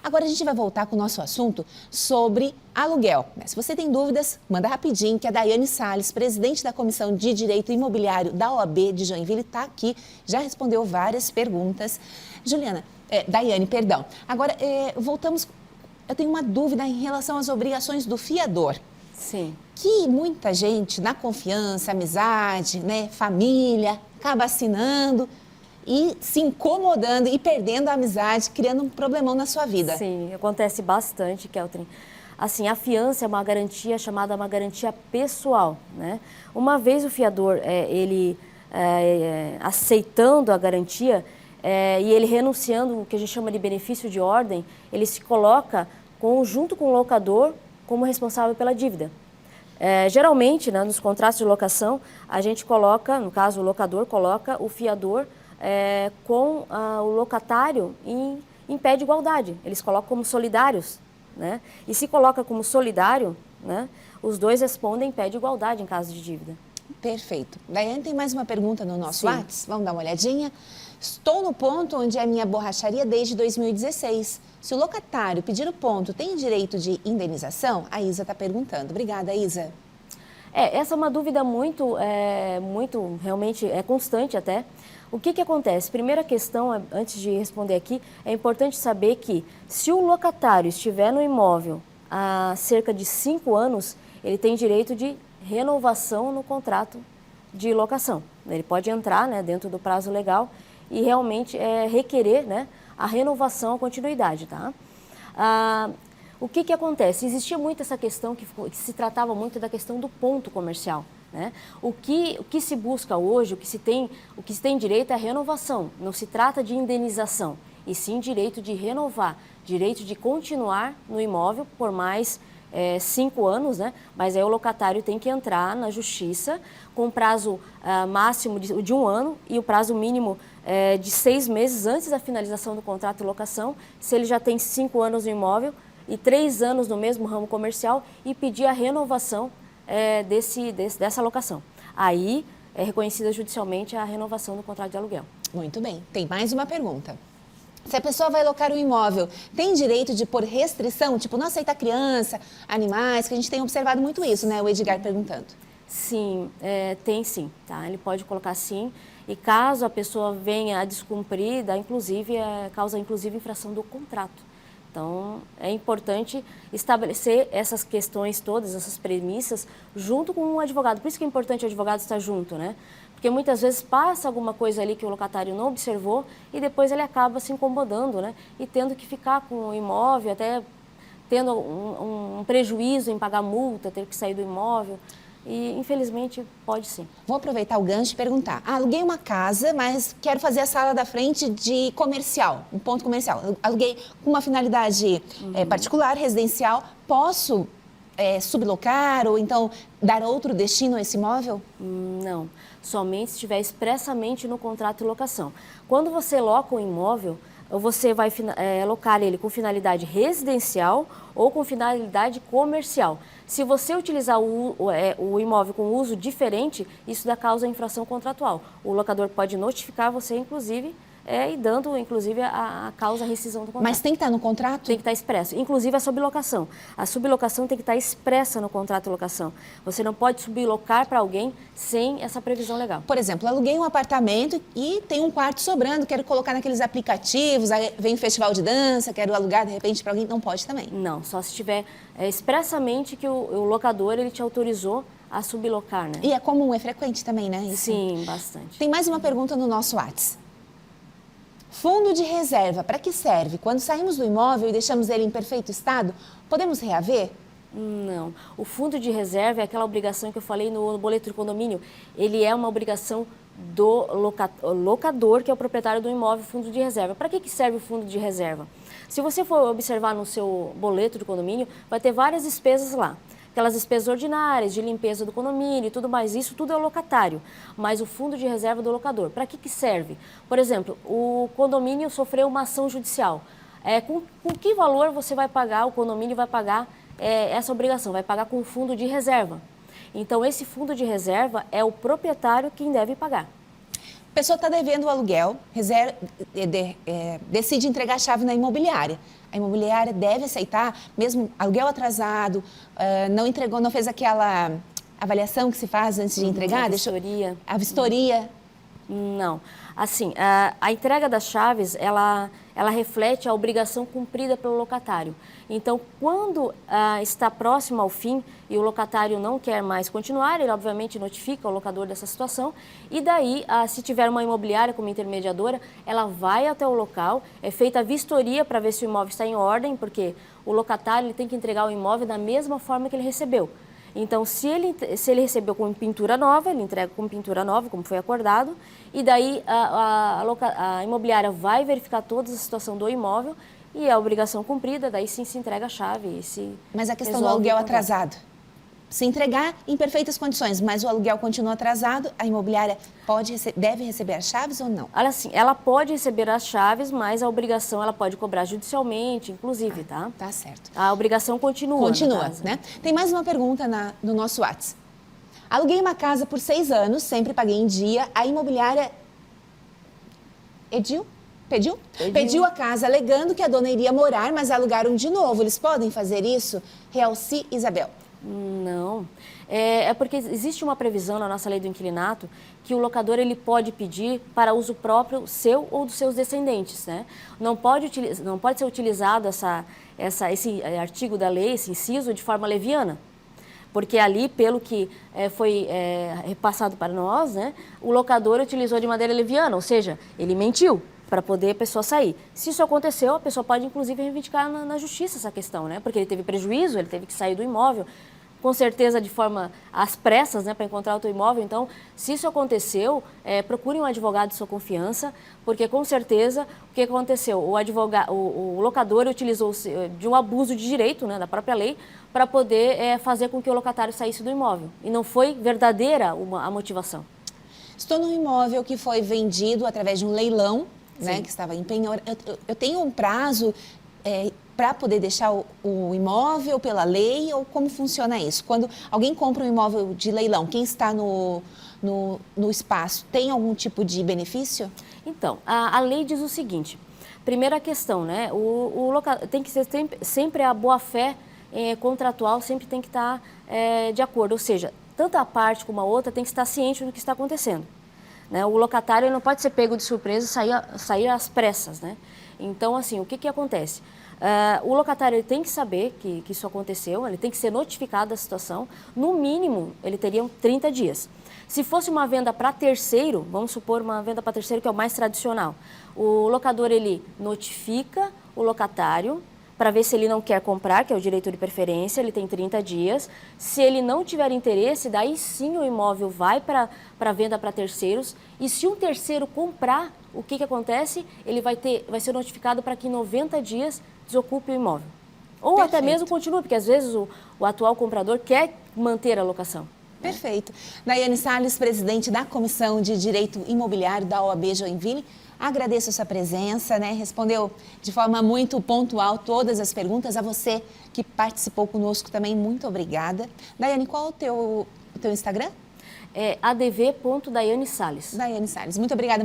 Agora a gente vai voltar com o nosso assunto sobre aluguel. Se você tem dúvidas, manda rapidinho, que a Daiane Salles, presidente da Comissão de Direito Imobiliário da OAB de Joinville, está aqui, já respondeu várias perguntas. Daiane, perdão. Agora, voltamos, eu tenho uma dúvida em relação às obrigações do fiador. Sim. Que muita gente, na confiança, amizade, né, família, acaba assinando e se incomodando e perdendo a amizade, criando um problemão na sua vida. Sim, acontece bastante, Keltrin. Assim, a fiança é uma garantia chamada uma garantia pessoal, né? Uma vez o fiador, aceitando a garantia e ele renunciando o que a gente chama de benefício de ordem, ele se coloca junto com o locador como responsável pela dívida. Geralmente, né, nos contratos de locação, a gente coloca, no caso o locador coloca o fiador com o locatário em pé de igualdade. Eles colocam como solidários, né? E se coloca como solidário, né, os dois respondem em pé de igualdade em caso de dívida. Perfeito. Daiane, tem mais uma pergunta no nosso Sim. WhatsApp. Vamos dar uma olhadinha. Estou no ponto onde é a minha borracharia desde 2016. Se o locatário pedir o ponto, tem direito de indenização? A Isa está perguntando. Obrigada, Isa. Essa é uma dúvida muito realmente constante até. O que acontece? Primeira questão, antes de responder aqui, é importante saber que se o locatário estiver no imóvel há cerca de 5 anos, ele tem direito de renovação no contrato de locação. Ele pode entrar, né, dentro do prazo legal e realmente requerer, né, a renovação, a continuidade, tá? O que acontece? Existia muito essa questão que se tratava muito da questão do ponto comercial, né? O que se busca hoje, o que se tem direito é a renovação, não se trata de indenização, e sim direito de renovar, direito de continuar no imóvel por mais 5 anos, né? Mas aí o locatário tem que entrar na justiça com prazo máximo de 1 ano e o prazo mínimo de 6 meses antes da finalização do contrato de locação, se ele já tem 5 anos no imóvel e 3 anos no mesmo ramo comercial, e pedir a renovação dessa locação. Aí é reconhecida judicialmente a renovação do contrato de aluguel. Muito bem. Tem mais uma pergunta. Se a pessoa vai locar um imóvel, tem direito de pôr restrição, tipo não aceitar criança, animais, que a gente tem observado muito isso, né? O Edgar perguntando. Sim, tem sim, tá? Ele pode colocar sim, e caso a pessoa venha a descumprir, causa inclusive infração do contrato. Então, é importante estabelecer essas questões todas, essas premissas, junto com um advogado. Por isso que é importante o advogado estar junto, né? Porque muitas vezes passa alguma coisa ali que o locatário não observou e depois ele acaba se incomodando, né? E tendo que ficar com o imóvel, até tendo um prejuízo em pagar multa, ter que sair do imóvel. E, infelizmente, pode sim. Vou aproveitar o gancho e perguntar. Aluguei uma casa, mas quero fazer a sala da frente de comercial, um ponto comercial. Aluguei com uma finalidade particular, residencial. Posso sublocar ou então dar outro destino a esse imóvel? Não, somente se estiver expressamente no contrato de locação. Quando você loca um imóvel, você vai locar ele com finalidade residencial ou com finalidade comercial. Se você utilizar o imóvel com uso diferente, isso dá causa à infração contratual. O locador pode notificar você, inclusive, e dando, inclusive, a causa à rescisão do contrato. Mas tem que estar no contrato? Tem que estar expresso. Inclusive a sublocação. A sublocação tem que estar expressa no contrato de locação. Você não pode sublocar para alguém sem essa previsão legal. Por exemplo, aluguei um apartamento e tem um quarto sobrando, quero colocar naqueles aplicativos, aí vem um festival de dança, quero alugar de repente para alguém, não pode também? Não, só se tiver expressamente que o locador ele te autorizou a sublocar, né? E é comum, é frequente também, né? Isso. Sim, bastante. Tem mais uma pergunta no nosso WhatsApp. Fundo de reserva, para que serve? Quando saímos do imóvel e deixamos ele em perfeito estado, podemos reaver? Não. O fundo de reserva é aquela obrigação que eu falei no boleto de condomínio. Ele é uma obrigação do locador, que é o proprietário do imóvel, fundo de reserva. Para que serve o fundo de reserva? Se você for observar no seu boleto de condomínio, vai ter várias despesas lá. Aquelas despesas ordinárias, de limpeza do condomínio e tudo mais, isso tudo é o locatário, mas o fundo de reserva do locador. Para que serve? Por exemplo, o condomínio sofreu uma ação judicial. Com que valor você vai pagar, o condomínio vai pagar essa obrigação? Vai pagar com o fundo de reserva. Então, esse fundo de reserva é o proprietário quem deve pagar. A pessoa está devendo o aluguel, decide entregar a chave na imobiliária. A imobiliária deve aceitar, mesmo aluguel atrasado, não entregou, não fez aquela avaliação que se faz antes de entregar? A vistoria. A vistoria. Não. Assim, a entrega das chaves, ela reflete a obrigação cumprida pelo locatário. Então, quando está próximo ao fim e o locatário não quer mais continuar, ele obviamente notifica o locador dessa situação e daí, se tiver uma imobiliária como intermediadora, ela vai até o local, é feita a vistoria para ver se o imóvel está em ordem, porque o locatário ele tem que entregar o imóvel da mesma forma que ele recebeu. Então, se ele recebeu com pintura nova, ele entrega com pintura nova, como foi acordado, e daí a imobiliária vai verificar toda a situação do imóvel e a obrigação cumprida, daí sim se entrega a chave. Mas a questão do aluguel atrasado? Se entregar em perfeitas condições, mas o aluguel continua atrasado, a imobiliária deve receber as chaves ou não? Olha, assim, ela pode receber as chaves, mas a obrigação ela pode cobrar judicialmente, inclusive, tá? Tá certo. A obrigação continua. Continua, né? Tem mais uma pergunta no nosso WhatsApp. Aluguei uma casa por 6 anos, sempre paguei em dia. A imobiliária pediu a casa, alegando que a dona iria morar, mas alugaram de novo. Eles podem fazer isso? Realci Isabel. Não, é porque existe uma previsão na nossa lei do inquilinato que o locador ele pode pedir para uso próprio seu ou dos seus descendentes, né? Não pode ser utilizado esse artigo da lei, esse inciso, de forma leviana, porque ali, pelo que foi repassado para nós, né, o locador utilizou de maneira leviana, ou seja, ele mentiu para poder a pessoa sair. Se isso aconteceu, a pessoa pode, inclusive, reivindicar na justiça essa questão, né? Porque ele teve prejuízo, ele teve que sair do imóvel, com certeza de forma às pressas, né, para encontrar o teu imóvel. Então, se isso aconteceu, procure um advogado de sua confiança, porque com certeza o que aconteceu? O locador utilizou de um abuso de direito, né, da própria lei, para poder fazer com que o locatário saísse do imóvel. E não foi verdadeira a motivação. Estou num imóvel que foi vendido através de um leilão, né, que estava em penhor. Eu tenho um prazo para poder deixar o imóvel pela lei, ou como funciona isso? Quando alguém compra um imóvel de leilão, quem está no espaço tem algum tipo de benefício? Então, a lei diz o seguinte: primeira questão, né? Tem que ser sempre a boa-fé contratual, sempre tem que estar de acordo, ou seja, tanto a parte como a outra tem que estar ciente do que está acontecendo, né? O locatário ele não pode ser pego de surpresa e sair às pressas, né? Então, assim, o que acontece? O locatário ele tem que saber que isso aconteceu, ele tem que ser notificado da situação. No mínimo, ele teria 30 dias. Se fosse uma venda para terceiro, vamos supor uma venda para terceiro, que é o mais tradicional, o locador ele notifica o locatário para ver se ele não quer comprar, que é o direito de preferência, ele tem 30 dias. Se ele não tiver interesse, daí sim o imóvel vai para venda para terceiros. E se um terceiro comprar, o que acontece? Ele vai ser notificado para que em 90 dias desocupe o imóvel. Ou Perfeito. até mesmo continue, porque às vezes o atual comprador quer manter a locação. Perfeito. Daiane Salles, presidente da Comissão de Direito Imobiliário da OAB Joinville, agradeço a sua presença, né? Respondeu de forma muito pontual todas as perguntas. A você que participou conosco também, muito obrigada. Daiane, qual é o teu Instagram? É adv.daiane Salles. Daiane Salles, muito obrigada.